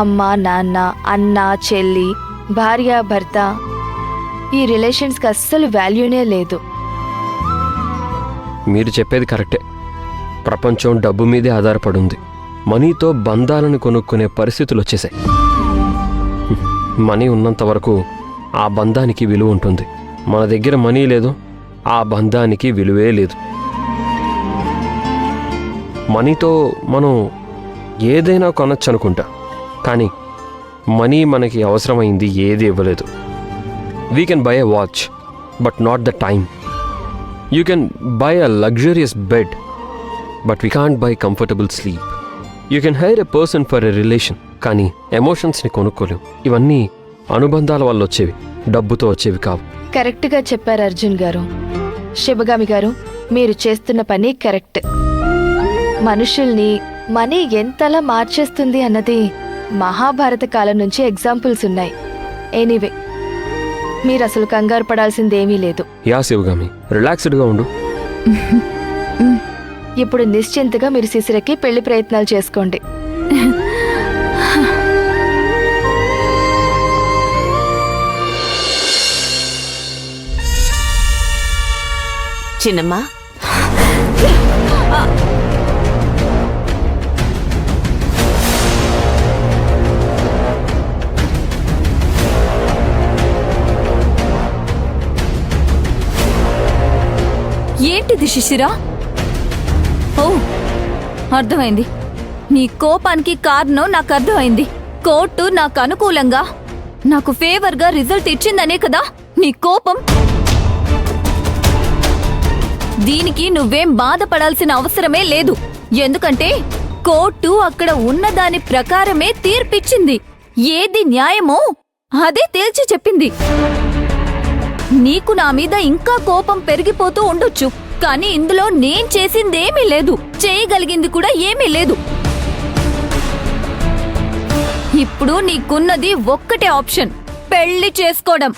అమ్మ నాన్న, అన్న చెల్లి, భార్య భర్త, ఈ రిలేషన్స్కి అస్సలు వాల్యూనే లేదు. మీరు చెప్పేది కరెక్టే. ప్రపంచం డబ్బు మీదే ఆధారపడుంది. మనీతో బంధాలను కొనుక్కునే పరిస్థితులు వచ్చేసాయి. మనీ ఉన్నంత వరకు ఆ బంధానికి విలువ ఉంటుంది. మన దగ్గర మనీ లేదు, ఆ బంధానికి విలువే లేదు. మనీతో మనం ఏదైనా కొనొచ్చు అనుకుంటా, కానీ మనీ మనకి అవసరమైంది ఏది ఇవ్వలేదు. We can buy a watch but not the time. You can buy a luxurious bed but we can't buy comfortable sleep. You can hire a person for a relation, కానీ ఎమోషన్స్ని కొనుక్కోలేవు. ఇవన్నీ అనుబంధాల వల్ల వచ్చేవి, డబ్బుతో వచ్చేవి కావు. కరెక్ట్గా చెప్పారు అర్జున్ గారు. శివగామి గారు, మీరు చేస్తున్న పని కరెక్ట్. మనుషుల్ని మనీ ఎంతలా మార్చేస్తుంది అన్నది మహాభారత కాలం నుంచి ఎగ్జాంపుల్స్ ఉన్నాయి. ఎనీవే, మీరు అసలు కంగారు పడాల్సిందేమీ లేదు. యా శివగామి, రిలాక్స్డ్గా ఉండు. ఇప్పుడు నిశ్చింతగా మీరు శిశిరకి పెళ్లి ప్రయత్నాలు చేసుకోండి. చిన్నమ్మా, ఏంటిది శిశిరా? ఓ, అర్థమైంది. నీ కోపానికి కారణం నాకు అర్థమైంది. కోర్టు నాకు అనుకూలంగా, నాకు ఫేవర్గా రిజల్ట్ ఇచ్చిందనే కదా నీ కోపం. దీనికి నువ్వేం బాధపడాల్సిన అవసరమే లేదు. ఎందుకంటే కోర్టు అక్కడ ఉన్నదాని ప్రకారమే తీర్పిచ్చింది. ఏది న్యాయమో అదే తేల్చి చెప్పింది. నీకు నా మీద ఇంకా కోపం పెరిగిపోతూ ఉండొచ్చు, కానీ ఇందులో నేను చేసిందేమీ లేదు, చేయగలిగింది కూడా ఏమీ లేదు. ఇప్పుడు నీకున్నది ఒక్కటే ఆప్షన్, పెళ్లి చేసుకోవడం.